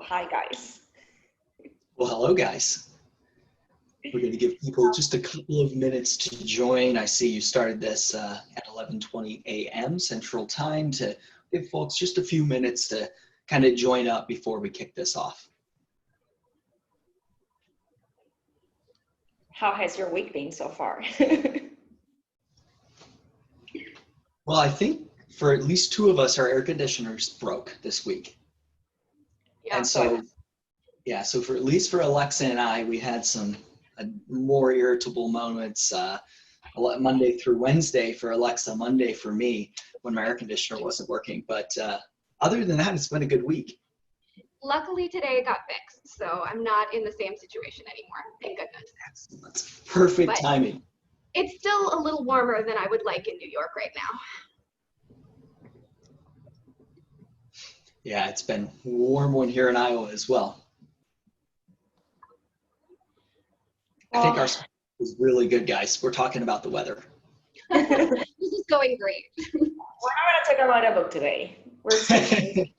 hi guys. Well, hello guys. We're going to give people just a couple of minutes to join. I see you started this at 11:20 a.m. Central Time to give folks just a few minutes to kind of join up before we kick this off. How has your week been so far? Well, I think for at least two of us, our air conditioners broke this week. Yeah, and so for at least for Alexa and I, we had some more irritable moments Monday through Wednesday for Alexa, Monday for me when my air conditioner wasn't working. But other than that, it's been a good week. Luckily today it got fixed, so I'm not in the same situation anymore. Thank goodness. That's perfect timing. It's still a little warmer than I would like in New York right now. Yeah, it's been a warm one here in Iowa as well. I think our is really good, guys. We're talking about the weather. This is going great. We're not going to talk about a book today. We're speaking.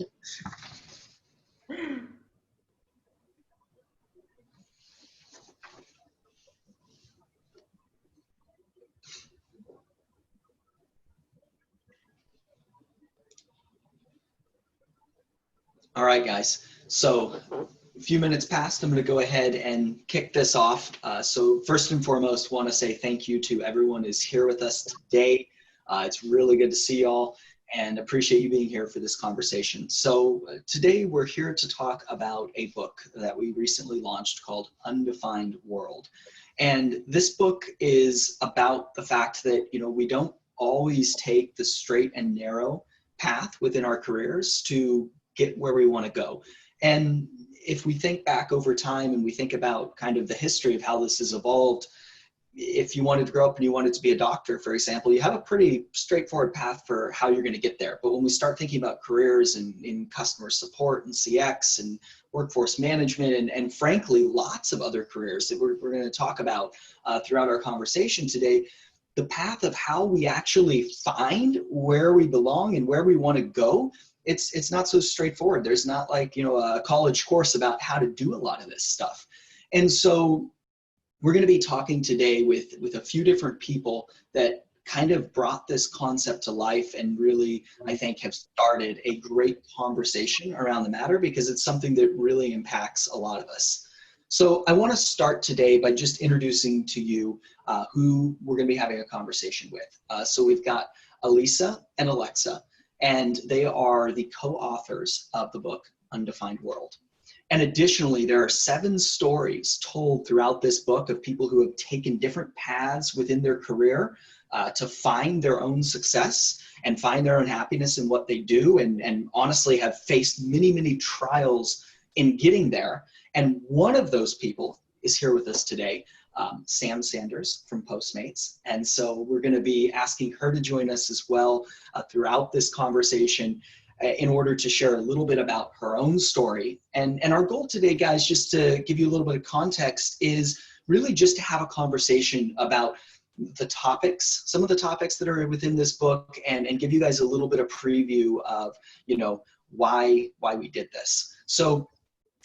All right, guys. So a few minutes passed. I'm going to go ahead and kick this off. So first and foremost, want to say thank you to everyone who's here with us today. It's really good to see y'all and appreciate you being here for this conversation. So today we're here to talk about a book that we recently launched called Undefined World. And this book is about the fact that, we don't always take the straight and narrow path within our careers to get where we want to go. And if we think back over time and we think about kind of the history of how this has evolved, if you wanted to grow up and you wanted to be a doctor, for example, you have a pretty straightforward path for how you're going to get there. But when we start thinking about careers in customer support and CX and workforce management and frankly, lots of other careers that we're going to talk about throughout our conversation today, the path of how we actually find where we belong and where we want to go, it's not so straightforward. There's not like, a college course about how to do a lot of this stuff. And so we're going to be talking today with a few different people that kind of brought this concept to life and really, I think, have started a great conversation around the matter because it's something that really impacts a lot of us. So I want to start today by just introducing to you who we're going to be having a conversation with. So we've got Elisa and Alexa, and they are the co-authors of the book Undefined World. And additionally, there are 7 stories told throughout this book of people who have taken different paths within their career to find their own success and find their own happiness in what they do, and honestly have faced many, many trials in getting there. And one of those people is here with us today, Sam Sanders from Postmates. And so we're going to be asking her to join us as well throughout this conversation in order to share a little bit about her own story. And our goal today, guys, just to give you a little bit of context, is really just to have a conversation about the topics, some of the topics that are within this book, and give you guys a little bit of preview of, why we did this. So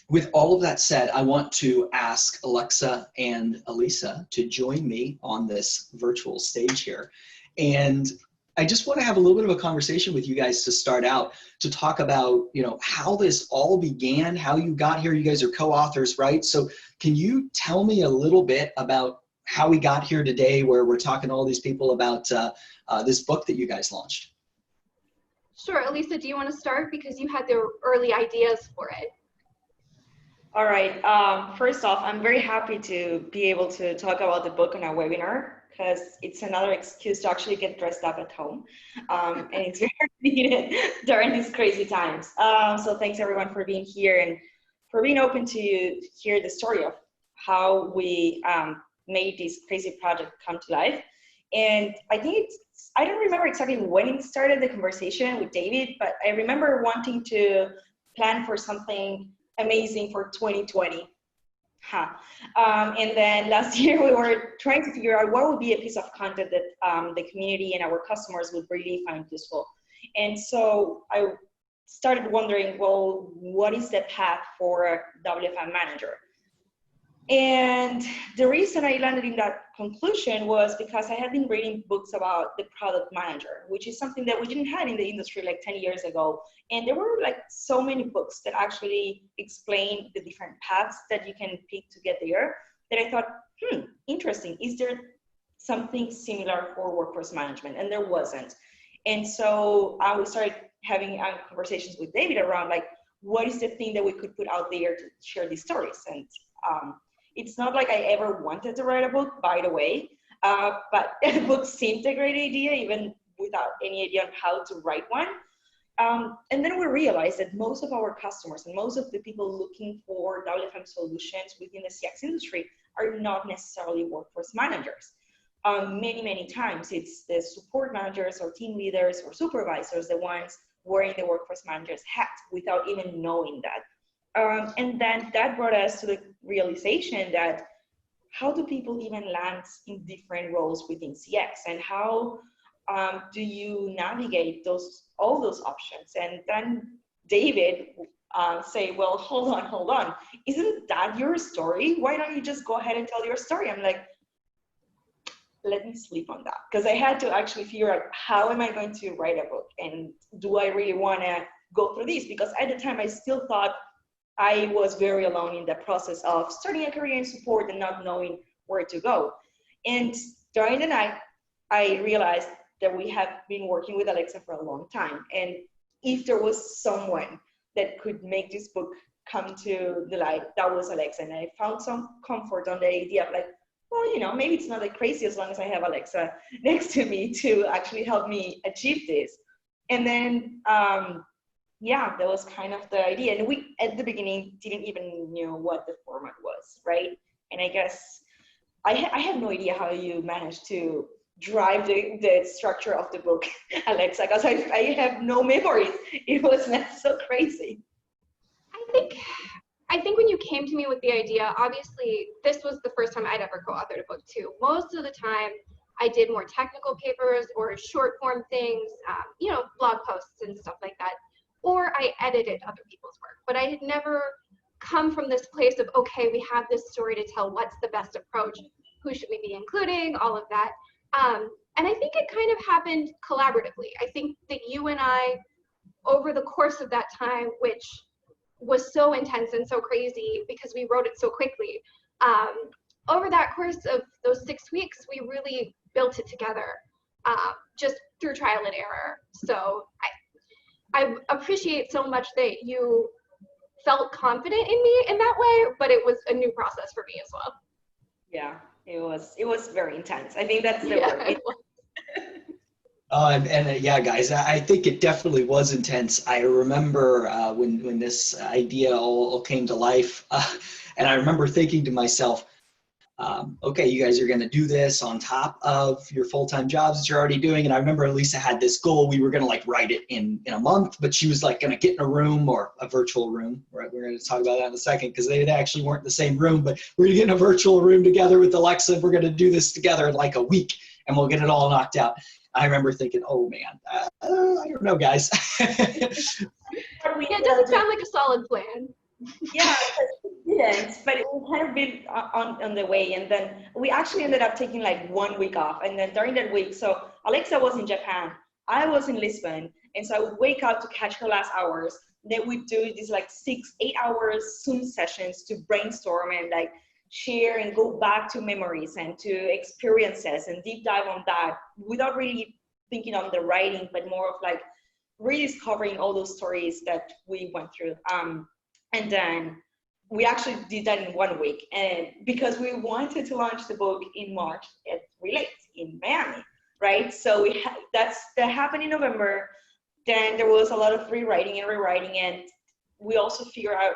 with all of that said, I want to ask Alexa and Elisa to join me on this virtual stage here. And I just want to have a little bit of a conversation with you guys to start out to talk about, how this all began, how you got here. You guys are co-authors, right? So can you tell me a little bit about how we got here today, where we're talking to all these people about this book that you guys launched? Sure. Elisa, do you want to start? Because you had the early ideas for it. All right. First off, I'm very happy to be able to talk about the book on our webinar because it's another excuse to actually get dressed up at home. And it's very needed during these crazy times. So thanks everyone for being here and for being open to hear the story of how we made this crazy project come to life. And I think I don't remember exactly when it started, the conversation with David, but I remember wanting to plan for something amazing for 2020. And then last year we were trying to figure out what would be a piece of content that the community and our customers would really find useful. And so started wondering, well, what is the path for a WFM manager? And the reason I landed in that conclusion was because I had been reading books about the product manager, which is something that we didn't have in the industry like 10 years ago. And there were like so many books that actually explain the different paths that you can pick to get there, that I thought, interesting. Is there something similar for workforce management? And there wasn't. And so we started having conversations with David around like, what is the thing that we could put out there to share these stories? And it's not like I ever wanted to write a book, by the way, but a book seemed a great idea, even without any idea on how to write one. And then we realized that most of our customers and most of the people looking for WFM solutions within the CX industry are not necessarily workforce managers. Many times it's the support managers or team leaders or supervisors, the ones wearing the workforce manager's hat without even knowing that. And then that brought us to the realization that how do people even land in different roles within CX, and how do you navigate all those options? And then David say, well, hold on, isn't that your story? Why don't you just go ahead and tell your story? I'm like, let me sleep on that, because I had to actually figure out, how am I going to write a book, and do I really want to go through this? Because at the time I still thought I was very alone in the process of starting a career in support and not knowing where to go. And during the night, I realized that we have been working with Alexa for a long time. And if there was someone that could make this book come to the light, that was Alexa. And I found some comfort on the idea of like, well, maybe it's not that crazy as long as I have Alexa next to me to actually help me achieve this. And then, yeah, that was kind of the idea. And we, at the beginning, didn't even know what the format was, right? And I guess I have no idea how you managed to drive the structure of the book, Alexa, because I have no memories. It was not so crazy. I think when you came to me with the idea, obviously this was the first time I'd ever co-authored a book too. Most of the time I did more technical papers or short form things, blog posts and stuff like that. Or I edited other people's work, but I had never come from this place of, okay, we have this story to tell, what's the best approach, who should we be including, all of that. And I think it kind of happened collaboratively. I think that you and I, over the course of that time, which was so intense and so crazy because we wrote it so quickly, over that course of those 6 weeks, we really built it together, just through trial and error. So I appreciate so much that you felt confident in me in that way, but it was a new process for me as well. Yeah, it was very intense. I think that's the word. Yeah, guys, I think it definitely was intense. I remember when this idea all came to life, and I remember thinking to myself, okay, you guys are going to do this on top of your full-time jobs that you're already doing. And I remember Elisa had this goal. We were going to like write it in a month, but she was like going to get in a room, or a virtual room, right? We're going to talk about that in a second, because they actually weren't in the same room, but we're going to get in a virtual room together with Alexa. We're going to do this together in like a week, and we'll get it all knocked out. I remember thinking, oh man, I don't know, guys. Yeah, it doesn't sound like a solid plan. Yeah, it didn't, but it kind of been on the way. And then we actually ended up taking like 1 week off. And then during that week, so Alexa was in Japan, I was in Lisbon. And so I would wake up to catch her last hours. Then we'd do these like 6-8 hours Zoom sessions to brainstorm and like share and go back to memories and to experiences and deep dive on that, without really thinking on the writing, but more of like rediscovering all those stories that we went through. And then we actually did that in 1 week, and because we wanted to launch the book in March at Relate in Miami, right? So that happened in November. Then there was a lot of rewriting, and we also figured out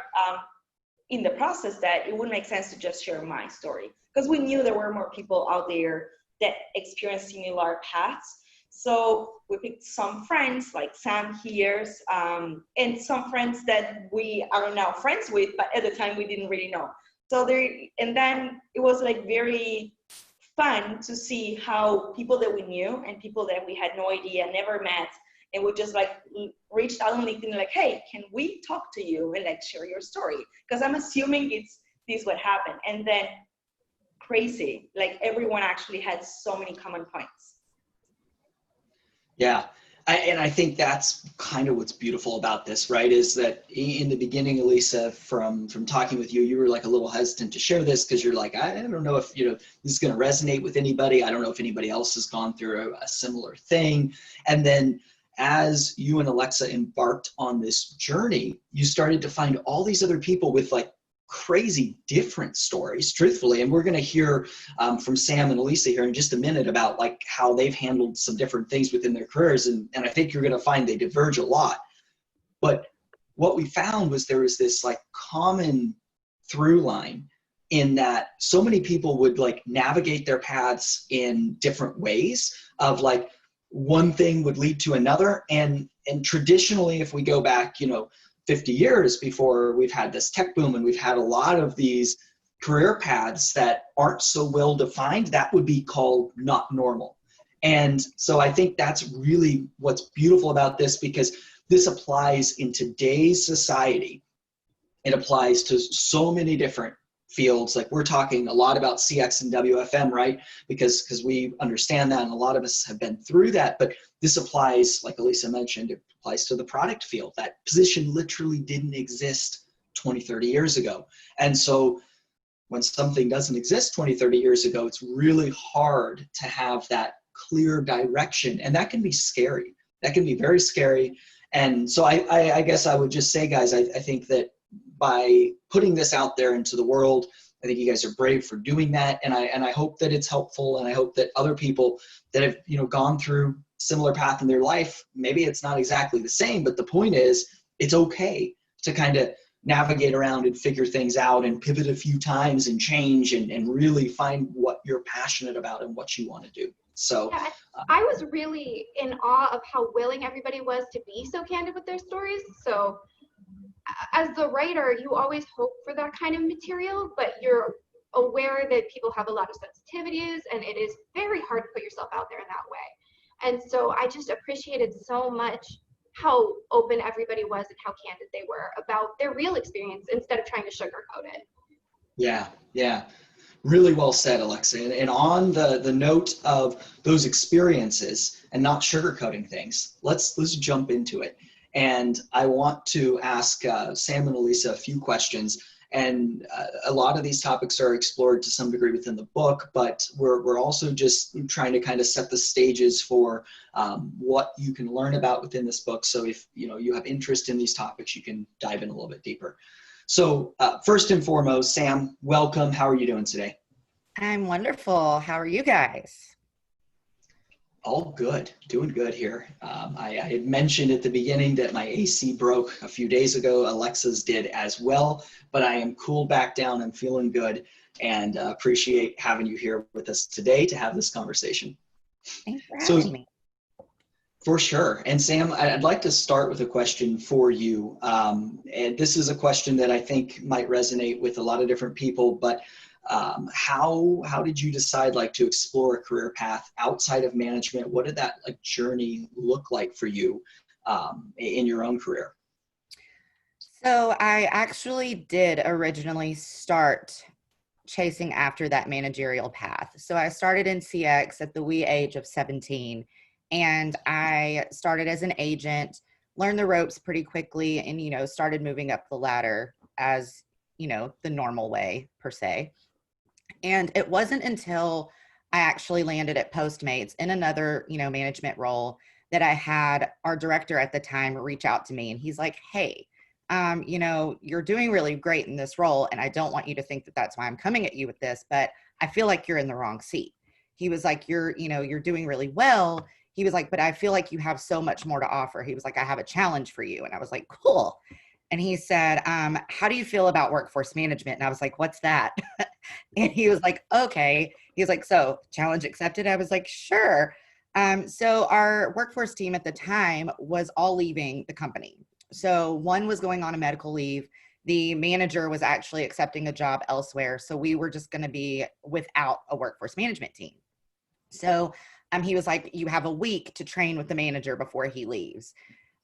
in the process that it wouldn't make sense to just share my story, because we knew there were more people out there that experienced similar paths. So we picked some friends like Sam here, and some friends that we are now friends with, but at the time we didn't really know. So and then it was like very fun to see how people that we knew and people that we had no idea, never met, and we just like reached out on LinkedIn like, hey, can we talk to you and like share your story? Because I'm assuming this would happen. And then crazy, like everyone actually had so many common points. Yeah. And I think that's kind of what's beautiful about this, right? Is that in the beginning, Elisa, from talking with you, you were like a little hesitant to share this because you're like, I don't know if, this is going to resonate with anybody. I don't know if anybody else has gone through a similar thing. And then as you and Alexa embarked on this journey, you started to find all these other people with like crazy different stories, truthfully. And we're going to hear from Sam and Elisa here in just a minute about like how they've handled some different things within their careers. And I think you're going to find they diverge a lot. But what we found was there was this like common through line in that so many people would like navigate their paths in different ways of like one thing would lead to another. And traditionally, if we go back, 50 years before we've had this tech boom and we've had a lot of these career paths that aren't so well defined, that would be called not normal. And so I think that's really what's beautiful about this, because this applies in today's society. It applies to so many different fields. Like we're talking a lot about CX and WFM, right? Because we understand that and a lot of us have been through that. But this applies, like Elisa mentioned, it applies to the product field. That position literally didn't exist 20, 30 years ago. And so when something doesn't exist 20, 30 years ago, it's really hard to have that clear direction. And that can be scary. That can be very scary. And so I guess I would just say, guys, I think that by putting this out there into the world, I think you guys are brave for doing that. And I hope that it's helpful. And I hope that other people that have, gone through similar path in their life, maybe it's not exactly the same, but the point is it's okay to kind of navigate around and figure things out and pivot a few times and change and really find what you're passionate about and what you want to do. So yeah, I was really in awe of how willing everybody was to be so candid with their stories. So as the writer, you always hope for that kind of material, but you're aware that people have a lot of sensitivities and it is very hard to put yourself out there in that way. And so I just appreciated so much how open everybody was and how candid they were about their real experience instead of trying to sugarcoat it. Yeah. Really well said, Alexa. And on the note of those experiences and not sugarcoating things, let's jump into it. And I want to ask Sam and Elisa a few questions. And a lot of these topics are explored to some degree within the book, but we're also just trying to kind of set the stages for what you can learn about within this book. So if you have interest in these topics, you can dive in a little bit deeper. So first and foremost, Sam, welcome. How are you doing today? I'm wonderful. How are you guys? All good, doing good here. I had mentioned at the beginning that my AC broke a few days ago. Alexa's did as well, but I am cooled back down. I'm feeling good and appreciate having you here with us today to have this conversation. Thanks for having me. For sure. And Sam, I'd like to start with a question for you. And this is a question that I think might resonate with a lot of different people, but how did you decide to explore a career path outside of management? What did that journey look like for you in your own career? So I actually did originally start chasing after that managerial path. So I started in CX at the wee age of 17, and I started as an agent, learned the ropes pretty quickly, and started moving up the ladder as the normal way per se. And it wasn't until I actually landed at Postmates in another, management role that I had our director at the time reach out to me. And he's like, hey, you're doing really great in this role. And I don't want you to think that that's why I'm coming at you with this, but I feel like you're in the wrong seat. He was like, you're doing really well. He was like, but I feel like you have so much more to offer. He was like, I have a challenge for you. And I was like, cool. And he said, how do you feel about workforce management? And I was like, what's that? And he was like, okay. He was like, so challenge accepted? I was like, sure. So our workforce team at the time was all leaving the company. So one was going on a medical leave. The manager was actually accepting a job elsewhere. So we were just going to be without a workforce management team. So he was like, you have a week to train with the manager before he leaves.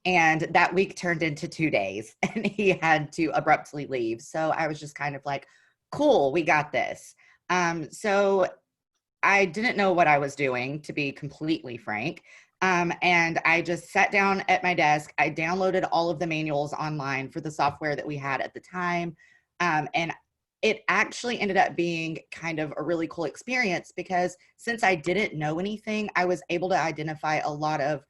And that week turned into 2 days and he had to abruptly leave. So I was just kind of like, cool, we got this. So I didn't know what I was doing, to be completely frank. And I just sat down at my desk. I downloaded all of the manuals online for the software that we had at the time. And it actually ended up being kind of a really cool experience because since I didn't know anything, I was able to identify a lot of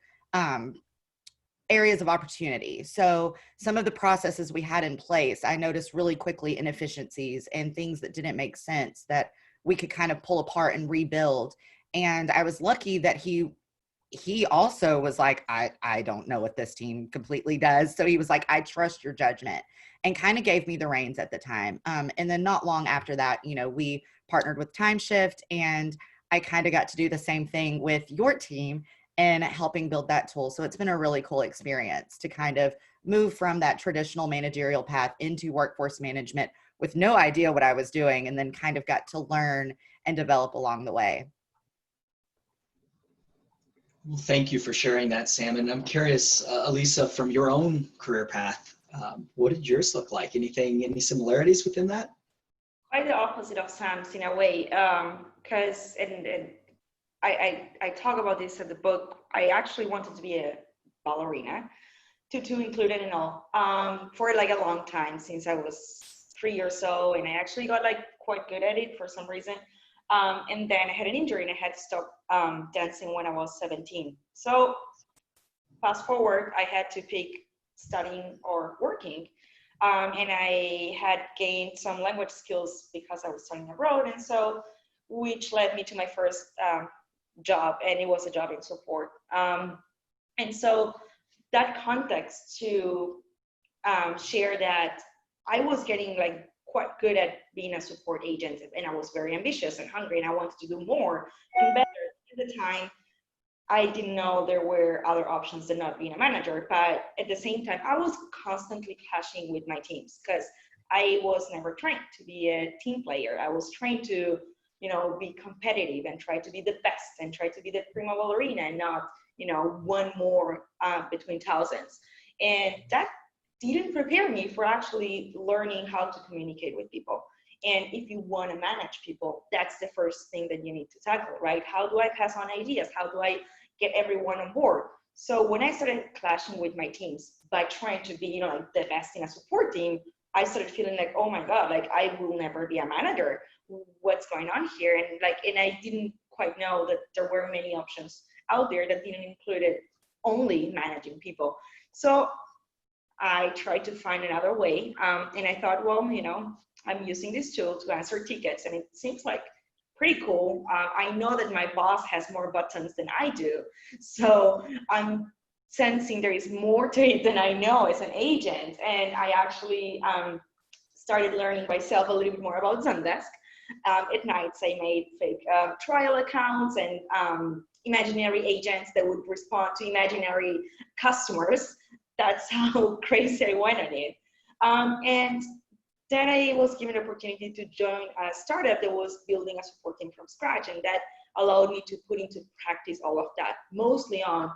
areas of opportunity. So some of the processes we had in place, I noticed really quickly inefficiencies and things that didn't make sense that we could kind of pull apart and rebuild. And I was lucky that he also was like, I don't know what this team completely does. So he was like, I trust your judgment, and kind of gave me the reins at the time. And then not long after that, we partnered with Tymeshift, and I kind of got to do the same thing with your team and helping build that tool. So it's been a really cool experience to kind of move from that traditional managerial path into workforce management with no idea what I was doing, and then kind of got to learn and develop along the way. Well, thank you for sharing that, Sam. And I'm curious, Elisa, from your own career path, what did yours look like? Any similarities within that? Quite the opposite of Sam's in a way, because I talk about this in the book. I actually wanted to be a ballerina, to include it in all, for like a long time, since I was 3 or so, and I actually got like quite good at it for some reason. And then I had an injury and I had to stop dancing when I was 17. So fast forward, I had to pick studying or working. And I had gained some language skills because I was studying abroad. And so, which led me to my first job, and it was a job in support. And so that context to share that I was getting like quite good at being a support agent, and I was very ambitious and hungry, and I wanted to do more and better. At the time, I didn't know there were other options than not being a manager, but at the same time, I was constantly clashing with my teams because I was never trained to be a team player. I was trained to, be competitive and try to be the best and try to be the prima ballerina and not, one more between thousands. And that didn't prepare me for actually learning how to communicate with people. And if you want to manage people, that's the first thing that you need to tackle, right? How do I pass on ideas? How do I get everyone on board? So when I started clashing with my teams by trying to be, like the best in a support team, I started feeling like, oh my God, like I will never be a manager. What's going on here? And I didn't quite know that there were many options out there that didn't include only managing people. So I tried to find another way. And I thought, well, I'm using this tool to answer tickets, and it seems like pretty cool. I know that my boss has more buttons than I do. So I'm sensing there is more to it than I know as an agent. And I actually started learning myself a little bit more about Zendesk. At nights, I made fake trial accounts and imaginary agents that would respond to imaginary customers. That's how crazy I went on it. And then I was given the opportunity to join a startup that was building a support team from scratch. And that allowed me to put into practice all of that, mostly on,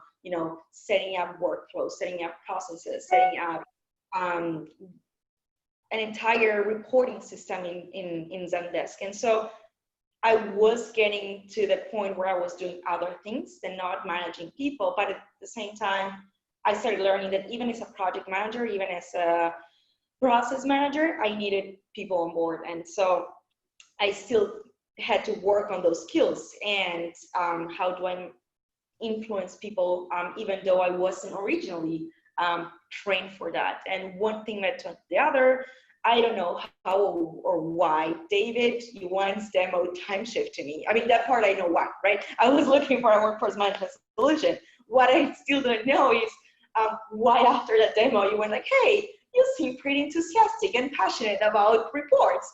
setting up workflows, setting up processes, setting up an entire reporting system in Zendesk. And so I was getting to the point where I was doing other things than not managing people. But at the same time, I started learning that even as a project manager, even as a process manager, I needed people on board. And so I still had to work on those skills and how do I influence people, even though I wasn't originally trained for that. And one thing led to the other. I don't know how or why. David, you once demoed Tymeshift to me. I mean, that part I know why, right? I was looking for a workforce management solution. What I still don't know is why after that demo you went like, hey, you seem pretty enthusiastic and passionate about reports.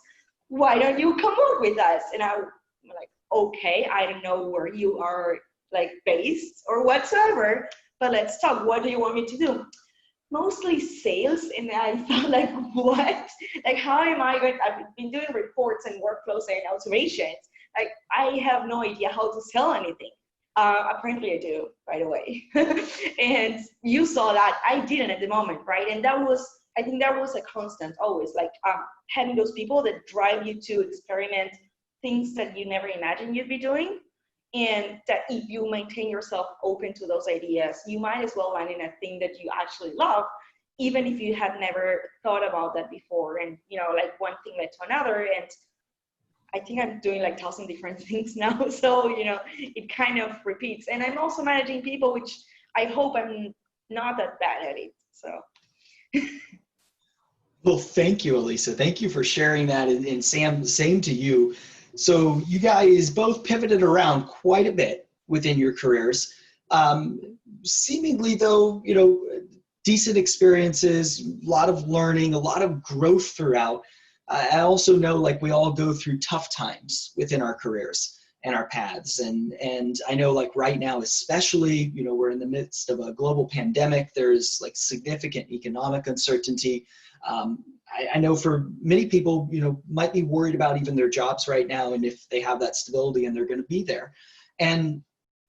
Why don't you come work with us? And I'm like, okay, I don't know where you are like based or whatsoever, but let's talk. What do you want me to do? Mostly sales. And I thought like, what? Like, how am I going? I've been doing reports and workflows and automations, like, I have no idea how to sell anything. Apparently I do, by the way. And you saw that I didn't at the moment, right? And I think that was a constant always, like having those people that drive you to experiment things that you never imagined you'd be doing. And that if you maintain yourself open to those ideas, you might as well land in a thing that you actually love, even if you had never thought about that before. And, like one thing led to another. And I think I'm doing like 1,000 different things now. So, it kind of repeats. And I'm also managing people, which I hope I'm not that bad at it. So. Well, thank you, Elisa. Thank you for sharing that. And Sam, same to you. So you guys both pivoted around quite a bit within your careers. Seemingly though, decent experiences, a lot of learning, a lot of growth throughout. I also know like we all go through tough times within our careers and our paths. And I know like right now, especially, we're in the midst of a global pandemic. There's like significant economic uncertainty. I know for many people, might be worried about even their jobs right now and if they have that stability and they're going to be there. And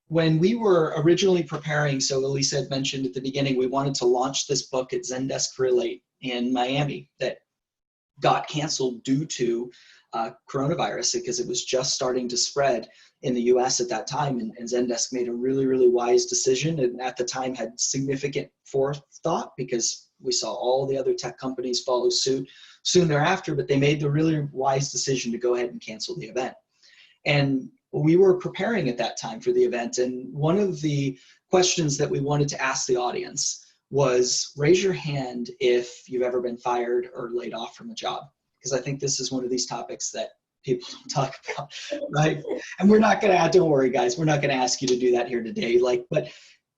when we were originally preparing, so Elisa had mentioned at the beginning, we wanted to launch this book at Zendesk Relate in Miami that got canceled due to coronavirus because it was just starting to spread in the US at that time. And Zendesk made a really, really wise decision, and at the time had significant forethought because we saw all the other tech companies follow suit soon thereafter, but they made the really wise decision to go ahead and cancel the event. And we were preparing at that time for the event, and one of the questions that we wanted to ask the audience was raise your hand if you've ever been fired or laid off from a job, because I think this is one of these topics that people don't talk about, right? And we're not going to, don't worry guys, we're not going to ask you to do that here today, but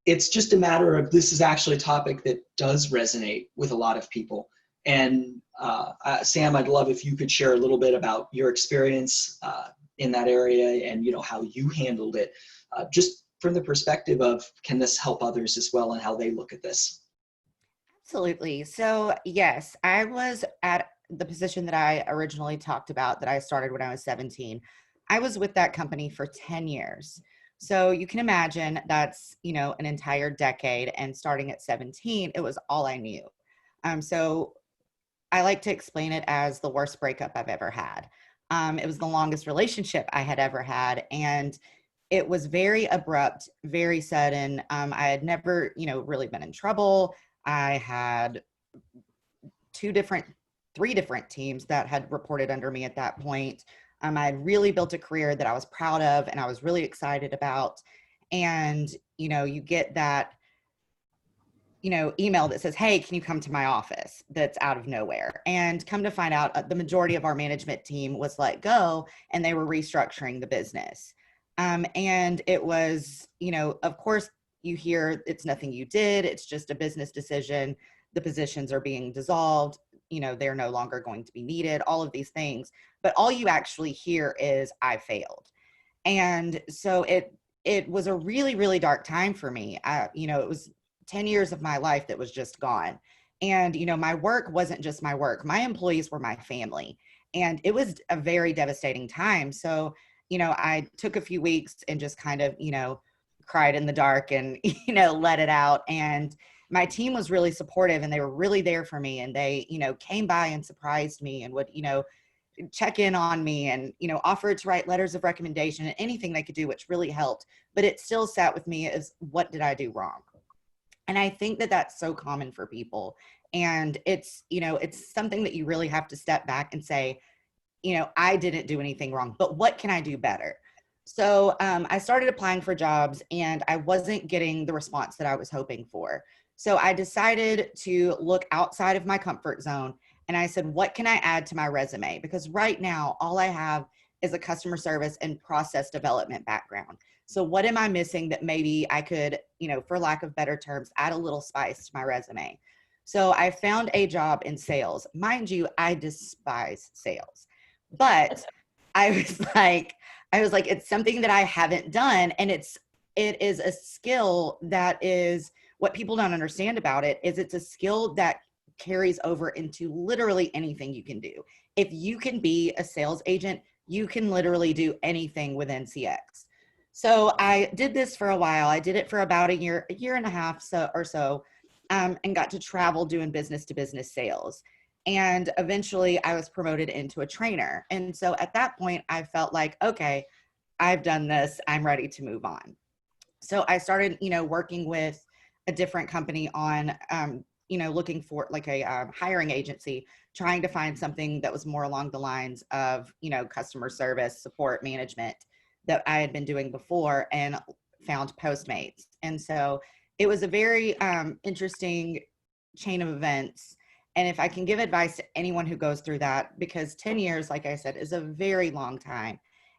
it's just a matter of, this is actually a topic that does resonate with a lot of people. And Sam, I'd love if you could share a little bit about your experience in that area and how you handled it, just from the perspective of, can this help others as well and how they look at this? Absolutely. So yes, I was at the position that I originally talked about that I started when I was 17. I was with that company for 10 years. So you can imagine that's, an entire decade, and starting at 17, it was all I knew. So I like to explain it as the worst breakup I've ever had. It was the longest relationship I had ever had. And it was very abrupt, very sudden. I had never, really been in trouble. I had three different teams that had reported under me at that point. I had really built a career that I was proud of and I was really excited about. And, you get that, email that says, hey, can you come to my office? That's out of nowhere. And come to find out, the majority of our management team was let go and they were restructuring the business. And it was, of course, you hear it's nothing you did. It's just a business decision. The positions are being dissolved. They're no longer going to be needed, all of these things. But all you actually hear is, I failed. And so it was a really, really dark time for me. It was 10 years of my life that was just gone. And, my work wasn't just my work. My employees were my family. And it was a very devastating time. So, I took a few weeks and just kind of, cried in the dark and, let it out. And my team was really supportive and they were really there for me. And they, came by and surprised me and would, check in on me and, offered to write letters of recommendation and anything they could do, which really helped. But it still sat with me as, what did I do wrong? And I think that that's so common for people. And it's, it's something that you really have to step back and say, I didn't do anything wrong, but what can I do better? So I started applying for jobs and I wasn't getting the response that I was hoping for. So I decided to look outside of my comfort zone. And I said, what can I add to my resume? Because right now, all I have is a customer service and process development background. So what am I missing that maybe I could, for lack of better terms, add a little spice to my resume? So I found a job in sales. Mind you, I despise sales. But I was like, it's something that I haven't done. And it is a skill that is, what people don't understand about it is it's a skill that carries over into literally anything you can do. If you can be a sales agent, you can literally do anything within CX. So I did this for a while. I did it for about a year and a half or so, and got to travel doing business to business sales. And eventually I was promoted into a trainer. And so at that point I felt like, okay, I've done this, I'm ready to move on. So I started, working with a different company on, looking for like a hiring agency, trying to find something that was more along the lines of, customer service, support, management that I had been doing before, and found Postmates. And so it was a very interesting chain of events. And if I can give advice to anyone who goes through that, because 10 years, like I said, is a very long time.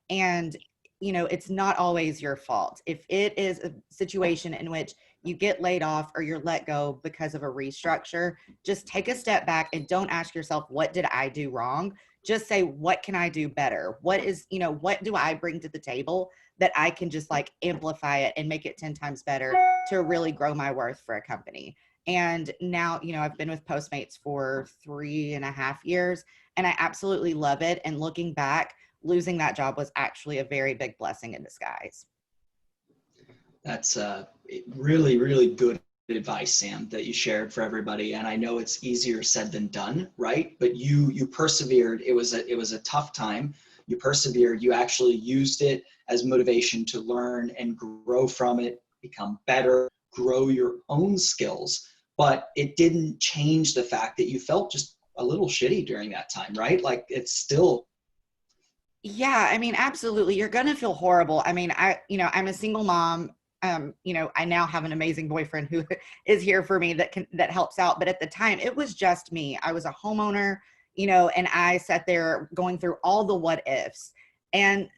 And it's not always your fault. If it is a situation in which you get laid off or you're let go because of a restructure, just take a step back and don't ask yourself, what did I do wrong? Just say, what can I do better? What do I bring to the table that I can just like amplify it and make it 10 times better to really grow my worth for a company? And now, I've been with Postmates for 3.5 years and I absolutely love it. And looking back, losing that job was actually a very big blessing in disguise. That's really, really good advice, Sam, that you shared for everybody. And I know it's easier said than done, right? But you persevered. It was a tough time. You persevered. You actually used it as motivation to learn and grow from it, become better, grow your own skills. But it didn't change the fact that you felt just a little shitty during that time, right? Like it's still. Yeah, I mean, absolutely. You're going to feel horrible. I mean, I'm a single mom. I now have an amazing boyfriend who is here for me that helps out. But at the time it was just me. I was a homeowner, and I sat there going through all the what ifs, and,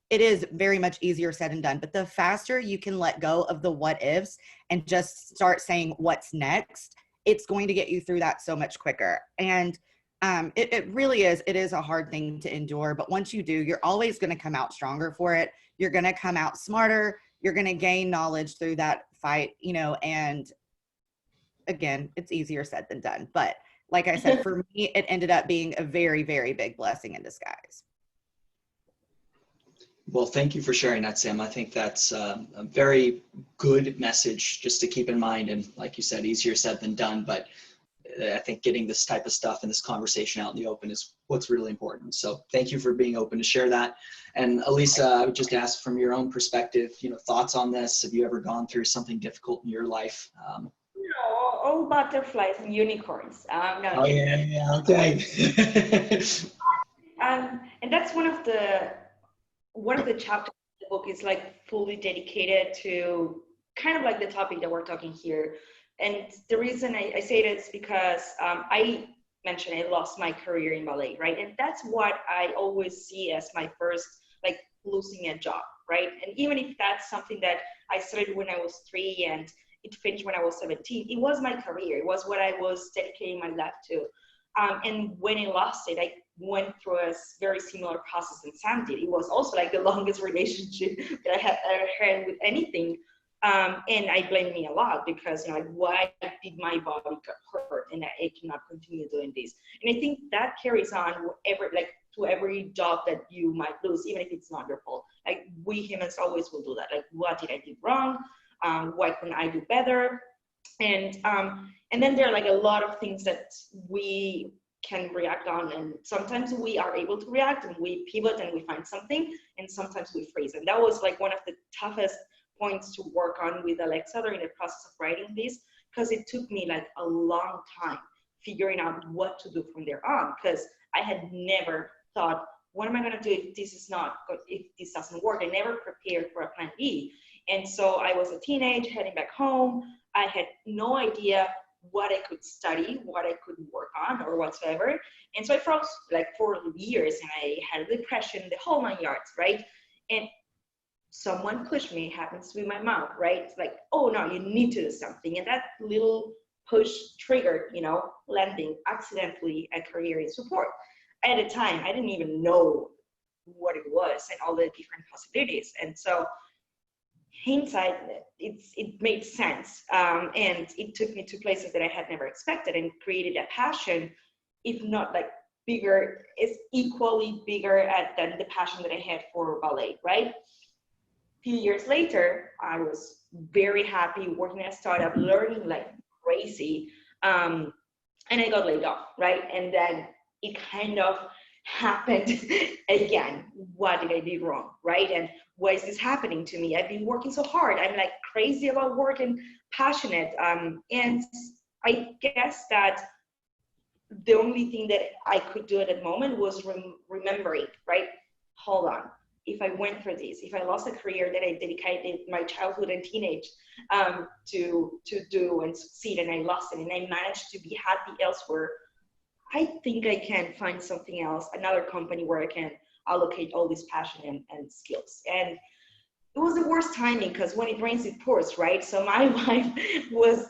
it is very much easier said than done, but the faster you can let go of the what ifs and just start saying what's next, it's going to get you through that so much quicker. And it really is. It is a hard thing to endure, but once you do, you're always going to come out stronger for it. You're going to come out smarter. You're going to gain knowledge through that fight, and again, it's easier said than done. But like I said, for me, it ended up being a very, very big blessing in disguise. Well, thank you for sharing that, Sam. I think that's a very good message just to keep in mind. And like you said, easier said than done, but I think getting this type of stuff and this conversation out in the open is what's really important. So thank you for being open to share that. And Elisa, I would just ask from your own perspective, thoughts on this. Have you ever gone through something difficult in your life? No, all butterflies and unicorns. No, oh, yeah, okay. And that's one of the chapters of the book is like fully dedicated to kind of like the topic that we're talking here. And the reason I say it is because I mentioned I lost my career in ballet, right? And that's what I always see as my first, like, losing a job, right? And even if that's something that I started when I was 3 and it finished when I was 17, it was my career. It was what I was dedicating my life to. And when I lost it, I went through a very similar process than Sam did. It was also like the longest relationship that I had ever had with anything. And I blame me a lot because, why did my body get hurt and I cannot continue doing this? And I think that carries on to every job that you might lose, even if it's not your fault. Like, we humans always will do that. Like, what did I do wrong? What can I do better? And then there are like a lot of things that we can react on, and sometimes we are able to react and we pivot and we find something, and sometimes we freeze. And that was like one of the toughest points to work on with Alexa during the process of writing this, because it took me like a long time figuring out what to do from there on, because I had never thought, what am I going to do if this doesn't work? I never prepared for a plan B. And so I was a teenager heading back home. I had no idea what I could study, what I could work on or whatsoever. And so I froze like for years, and I had depression, the whole 9 yards, right? And someone pushed me, happens to be my mom, right? It's like, oh no, you need to do something. And that little push triggered, landing accidentally a career in support. At the time, I didn't even know what it was and all the different possibilities. And so hindsight, it made sense. And it took me to places that I had never expected and created a passion, if not like bigger, is equally bigger than the passion that I had for ballet, right? A few years later, I was very happy working at a startup, learning like crazy. And I got laid off, right? And then it kind of happened again. What did I do wrong, right? And why is this happening to me? I've been working so hard. I'm like crazy about work and passionate. And I guess that the only thing that I could do at that moment was remembering, right? Hold on. If I went through this, if I lost a career that I dedicated my childhood and teenage to do and succeed, and I lost it, and I managed to be happy elsewhere, I think I can find something else, another company where I can allocate all this passion and skills. And it was the worst timing because when it rains, it pours, right? So my wife was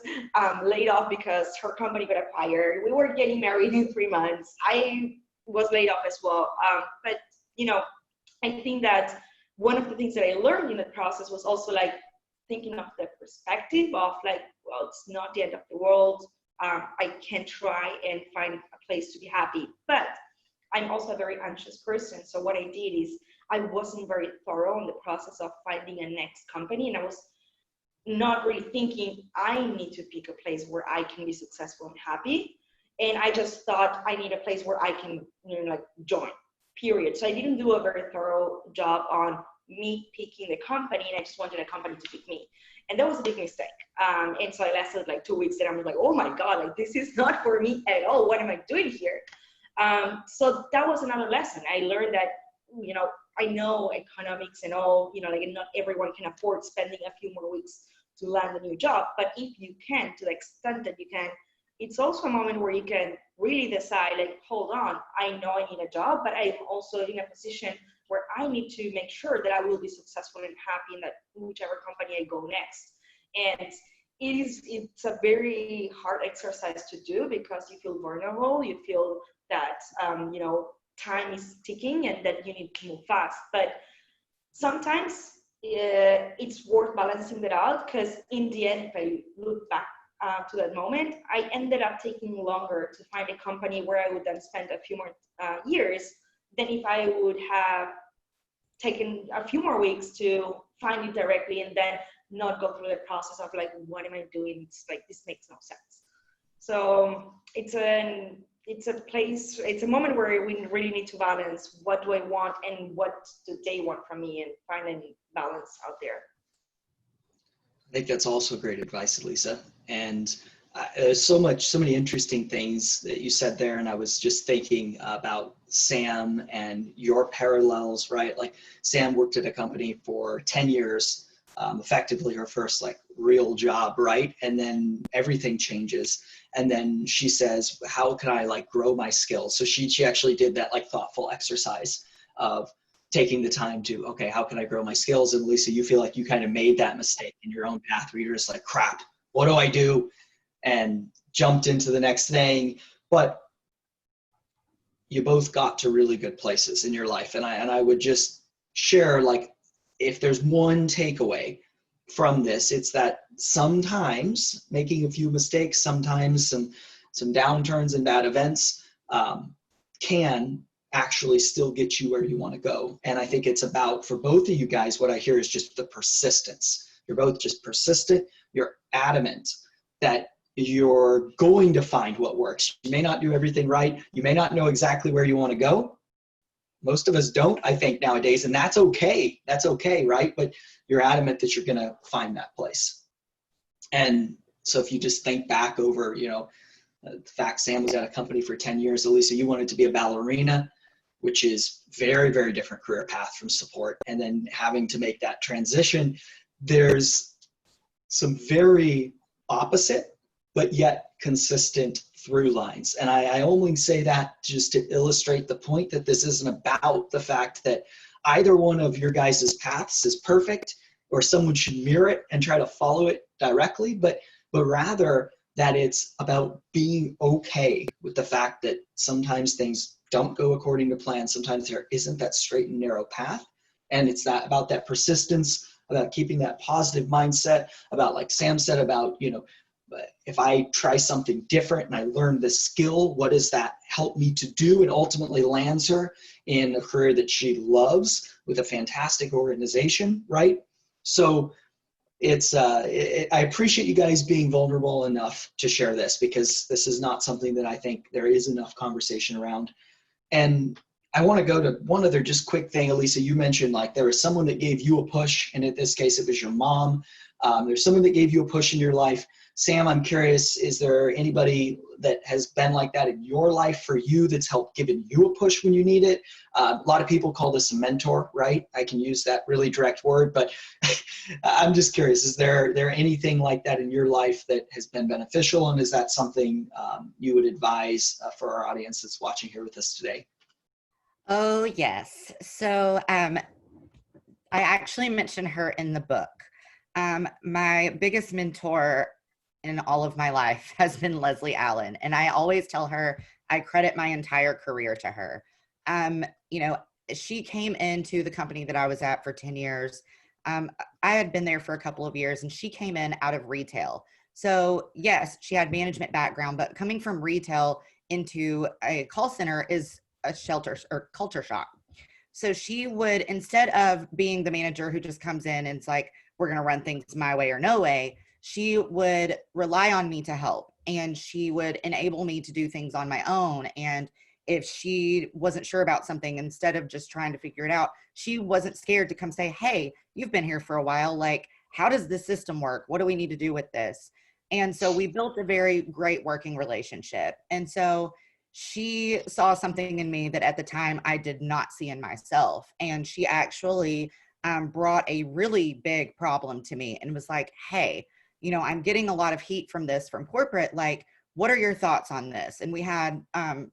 laid off because her company got acquired. We were getting married in 3 months. I was laid off as well. But, you know, I think that one of the things that I learned in the process was also like thinking of the perspective of like, well, it's not the end of the world. I can try and find a place to be happy. But I'm also a very anxious person. So what I did is I wasn't very thorough in the process of finding a next company. And I was not really thinking I need to pick a place where I can be successful and happy. And I just thought I need a place where I can, you know, like join, period. So I didn't do a very thorough job on me picking the company, and I just wanted a company to pick me. And that was a big mistake. And so I lasted like 2 weeks and I was like, oh my God, like this is not for me at all. What am I doing here? So that was another lesson. I learned that, you know, I know economics and all, you know, like not everyone can afford spending a few more weeks to land a new job. But if you can, to the extent that you can, it's also a moment where you can really decide, like, hold on, I know I need a job, but I'm also in a position where I need to make sure that I will be successful and happy in that whichever company I go next. And it's a very hard exercise to do because you feel vulnerable, you feel that, you know, time is ticking and that you need to move fast. But sometimes it's worth balancing that out, because in the end, if I look back to that moment, I ended up taking longer to find a company where I would then spend a few more years than if I would have taken a few more weeks to find it directly and then not go through the process of like, what am I doing? It's like, this makes no sense. So it's a place, it's a moment where we really need to balance what do I want and what do they want from me, and find a balance out there. I think that's also great advice, Elisa. And there's so many interesting things that you said there. And I was just thinking about Sam and your parallels, right? Like Sam worked at a company for 10 years, effectively her first like real job, right? And then everything changes. And then she says, how can I like grow my skills? So she actually did that like thoughtful exercise of taking the time to, okay, how can I grow my skills? And Lisa, you feel like you kind of made that mistake in your own path where you're just like, crap, what do I do? And jumped into the next thing. But you both got to really good places in your life. And I would just share, like, if there's one takeaway from this, it's that sometimes making a few mistakes, sometimes some downturns and bad events can actually still get you where you want to go. And I think it's about, for both of you guys, what I hear is just the persistence. You're both just persistent. You're adamant that you're going to find what works. You may not do everything right. You may not know exactly where you want to go. Most of us don't, I think, nowadays, and that's okay. That's okay, right? But you're adamant that you're going to find that place. And so if you just think back over, you know, the fact Sam was at a company for 10 years, Elisa, you wanted to be a ballerina, which is very, very different career path from support. And then having to make that transition, there's some very opposite, but yet consistent through lines. And I only say that just to illustrate the point that this isn't about the fact that either one of your guys' paths is perfect or someone should mirror it and try to follow it directly, but rather that it's about being okay with the fact that sometimes things don't go according to plan. Sometimes there isn't that straight and narrow path. And it's that about that persistence, about keeping that positive mindset, about, like Sam said, about, you know, but if I try something different and I learn this skill, what does that help me to do? It ultimately lands her in a career that she loves with a fantastic organization, right? So I appreciate you guys being vulnerable enough to share this, because this is not something that I think there is enough conversation around. And I want to go to one other just quick thing. Elisa, you mentioned like there was someone that gave you a push, and in this case, it was your mom. There's someone that gave you a push in your life. Sam, I'm curious, is there anybody that has been like that in your life for you that's helped giving you a push when you need it? A lot of people call this a mentor, right? I can use that really direct word, but I'm just curious, is there anything like that in your life that has been beneficial, and is that something you would advise for our audience that's watching here with us today? Oh, yes. So I actually mentioned her in the book. My biggest mentor in all of my life has been Leslie Allen. And I always tell her I credit my entire career to her. You know, she came into the company that I was at for 10 years. I had been there for a couple of years, and she came in out of retail. So yes, she had management background, but coming from retail into a call center is a shelter or culture shock. So she would, instead of being the manager who just comes in and it's like, we're going to run things my way or no way, she would rely on me to help, and she would enable me to do things on my own. And if she wasn't sure about something, instead of just trying to figure it out, she wasn't scared to come say, hey, you've been here for a while. Like, how does this system work? What do we need to do with this? And so we built a very great working relationship. And so she saw something in me that at the time I did not see in myself. And she actually brought a really big problem to me and was like, hey, you know, I'm getting a lot of heat from this from corporate. Like, what are your thoughts on this? And we had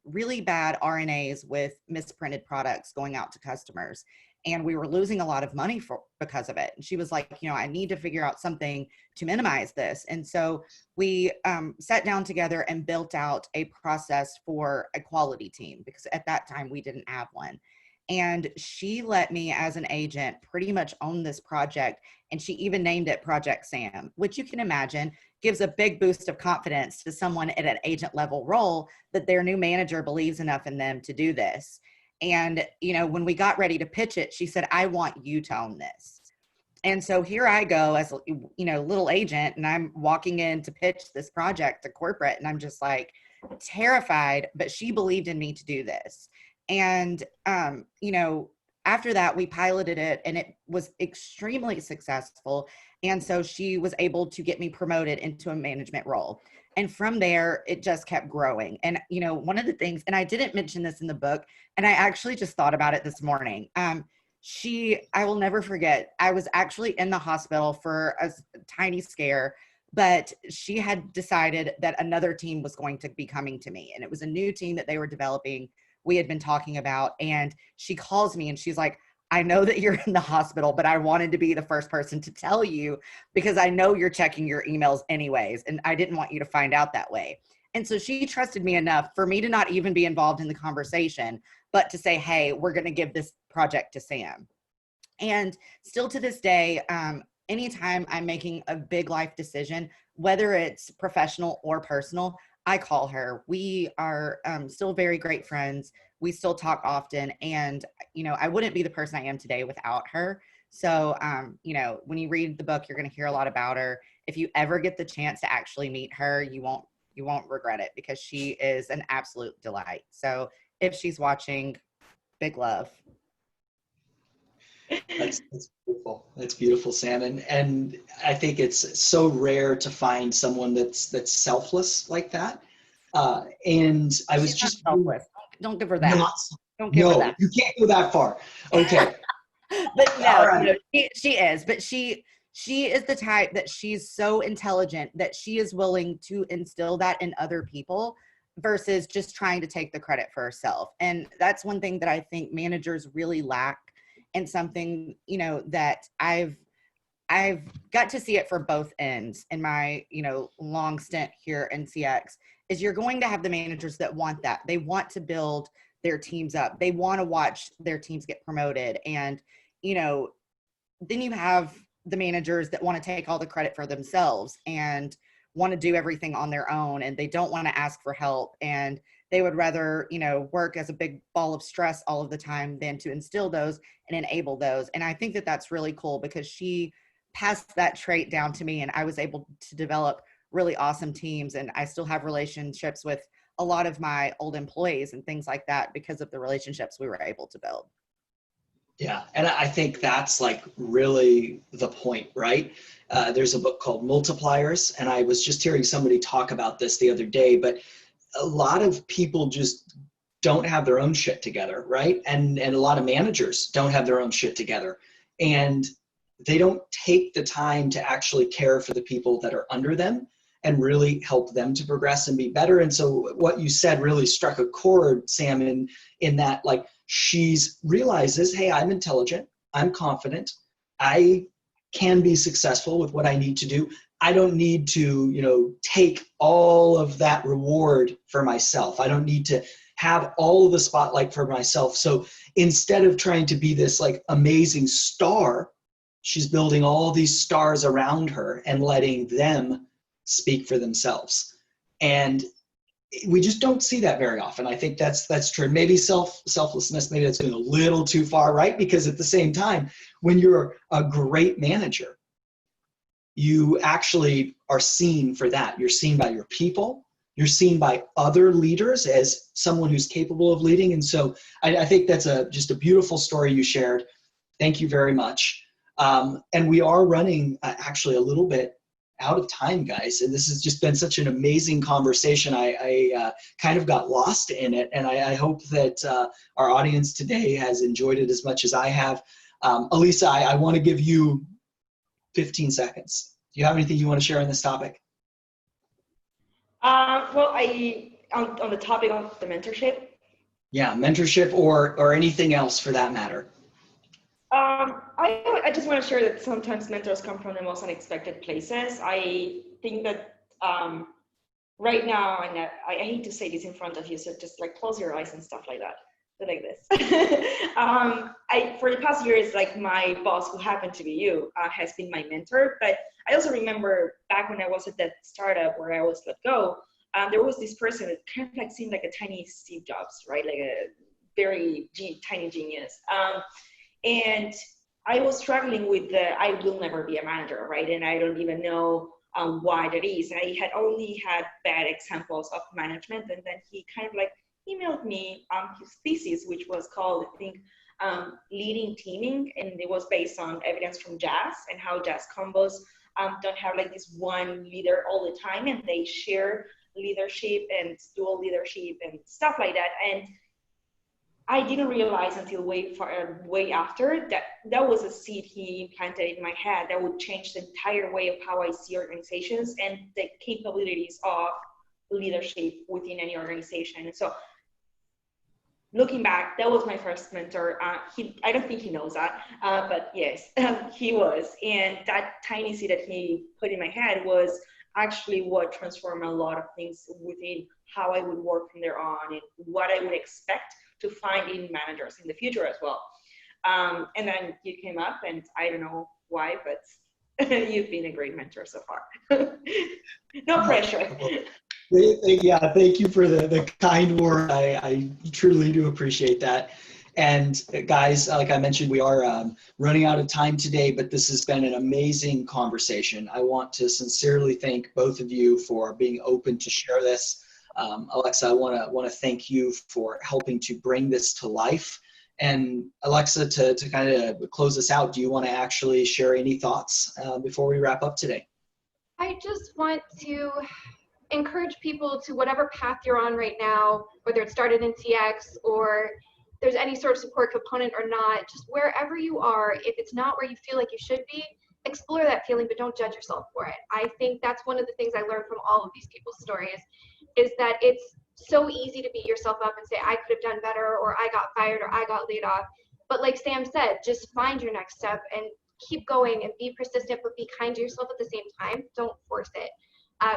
really bad RNAs with misprinted products going out to customers. And we were losing a lot of money because of it. And she was like, you know, I need to figure out something to minimize this. And so we sat down together and built out a process for a quality team, because at that time we didn't have one. And she let me, as an agent, pretty much own this project. And she even named it Project Sam, which you can imagine gives a big boost of confidence to someone at an agent level role that their new manager believes enough in them to do this. And, you know, when we got ready to pitch it, she said, I want you to own this. And so here I go as, you know, little agent, and I'm walking in to pitch this project to corporate, and I'm just like terrified, but she believed in me to do this. And, you know, after that, we piloted it, and it was extremely successful. And so she was able to get me promoted into a management role. And from there, it just kept growing. And, you know, one of the things, and I didn't mention this in the book, and I actually just thought about it this morning. I will never forget, I was actually in the hospital for a tiny scare, but she had decided that another team was going to be coming to me. And it was a new team that they were developing. We had been talking about, and she calls me and she's like, I know that you're in the hospital, but I wanted to be the first person to tell you because I know you're checking your emails anyways. And I didn't want you to find out that way. And so she trusted me enough for me to not even be involved in the conversation, but to say, hey, we're going to give this project to Sam. And still to this day, anytime I'm making a big life decision, whether it's professional or personal, I call her. We are still very great friends. We still talk often. And, you know, I wouldn't be the person I am today without her. So, you know, when you read the book, you're going to hear a lot about her. If you ever get the chance to actually meet her, you won't regret it, because she is an absolute delight. So if she's watching, big love. That's beautiful. That's beautiful, Sam. And I think it's so rare to find someone that's selfless like that. And I was She's just not selfless. Don't give her that. not, Don't give her that. you can't go that far. Okay. But no, All right. she is. But she is the type that she's so intelligent that she is willing to instill that in other people versus just trying to take the credit for herself. And that's one thing that I think managers really lack, and something, you know, that I've got to see it for both ends in my, you know, long stint here in CX, is you're going to have the managers that want that. They want to build their teams up. They want to watch their teams get promoted. And, you know, then you have the managers that want to take all the credit for themselves. And want to do everything on their own and they don't want to ask for help, and they would rather, you know, work as a big ball of stress all of the time than to instill those and enable those. And I think that that's really cool because she passed that trait down to me, and I was able to develop really awesome teams. And I still have relationships with a lot of my old employees and things like that because of the relationships we were able to build. Yeah, and I think that's like really the point, right? There's a book called Multipliers, and I was just hearing somebody talk about this the other day, but a lot of people just don't have their own shit together, right? And a lot of managers don't have their own shit together. And they don't take the time to actually care for the people that are under them and really help them to progress and be better. And so what you said really struck a chord, Sam, in that, like, she's realizes, hey, I'm intelligent, I'm confident, I can be successful with what I need to do. I don't need to, you know, take all of that reward for myself. I don't need to have all of the spotlight for myself. So instead of trying to be this like amazing star, she's building all these stars around her and letting them speak for themselves. And we just don't see that very often. I think that's true. Maybe selflessness, maybe that's going a little too far, right? Because at the same time, when you're a great manager, you actually are seen for that. You're seen by your people. You're seen by other leaders as someone who's capable of leading. And so I think that's just a beautiful story you shared. Thank you very much. And we are running actually a little bit out of time, guys. And this has just been such an amazing conversation. I kind of got lost in it. And I hope that our audience today has enjoyed it as much as I have. Elisa, I want to give you 15 seconds. Do you have anything you want to share on this topic? Well, on the topic of the mentorship. Yeah, mentorship or anything else for that matter. I just want to share that sometimes mentors come from the most unexpected places. I think that right now, and I hate to say this in front of you, so just like close your eyes and stuff like that. Like this. For the past years, like my boss, who happened to be you, has been my mentor. But I also remember back when I was at that startup where I was let go, there was this person that kind of like seemed like a tiny Steve Jobs, right? Like a very tiny genius. And I was struggling with I will never be a manager, right? And I don't even know why that is. I had only had bad examples of management, and then he kind of like emailed me his thesis, which was called, I think, Leading Teaming, and it was based on evidence from jazz and how jazz combos don't have like this one leader all the time, and they share leadership and dual leadership and stuff like that. And I didn't realize until way after that was a seed he planted in my head that would change the entire way of how I see organizations and the capabilities of leadership within any organization. So looking back, that was my first mentor. I don't think he knows that, but yes, he was. And that tiny seed that he put in my head was actually what transformed a lot of things within how I would work from there on and what I would expect to find in managers in the future as well. And then you came up, and I don't know why, but you've been a great mentor so far. No pressure. Yeah, thank you for the kind word. I truly do appreciate that. And guys, like I mentioned, we are running out of time today, but this has been an amazing conversation. I want to sincerely thank both of you for being open to share this. Alexa, I want to thank you for helping to bring this to life. And Alexa, to kind of close us out, do you want to actually share any thoughts before we wrap up today? I just want to encourage people to whatever path you're on right now, whether it started in CX or there's any sort of support component or not, just wherever you are, if it's not where you feel like you should be, explore that feeling, but don't judge yourself for it. I think that's one of the things I learned from all of these people's stories, is that it's so easy to beat yourself up and say, I could have done better, or I got fired, or I got laid off. But like Sam said, just find your next step and keep going and be persistent, but be kind to yourself at the same time. Don't force it.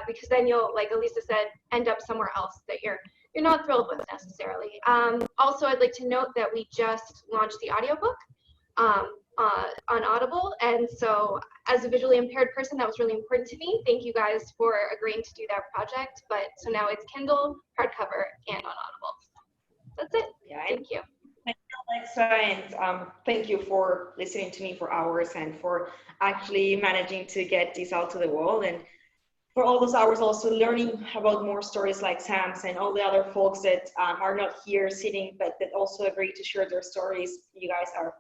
Because then you'll, like Elisa said, end up somewhere else that you're not thrilled with necessarily. Also, I'd like to note that we just launched the audiobook on Audible, and so as a visually impaired person, that was really important to me. Thank you guys for agreeing to do that project. But so now it's Kindle, hardcover, and on Audible. That's it. Yeah, Thank you. Thank you, Alexa, and thank you for listening to me for hours and for actually managing to get this out to the world, and for all those hours also learning about more stories like Sam's and all the other folks that are not here sitting, but that also agree to share their stories. You guys are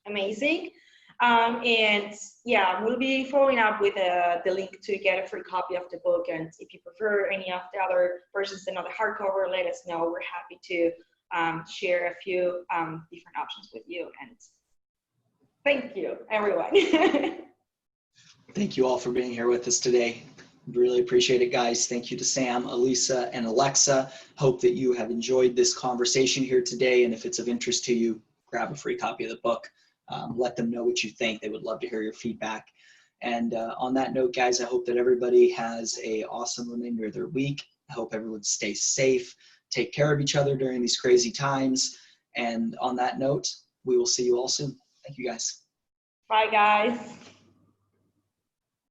amazing. And yeah, we'll be following up with the link to get a free copy of the book. And if you prefer any of the other versions than the hardcover, let us know. We're happy to share a few different options with you. And thank you, everyone. Thank you all for being here with us today. Really appreciate it, guys. Thank you to Sam, Elisa, and Alexa. Hope that you have enjoyed this conversation here today. And if it's of interest to you, grab a free copy of the book. Let them know what you think. They would love to hear your feedback. And on that note, guys, I hope that everybody has an awesome remainder of their week. I hope everyone stays safe. Take care of each other during these crazy times. And on that note, we will see you all soon. Thank you, guys. Bye, guys.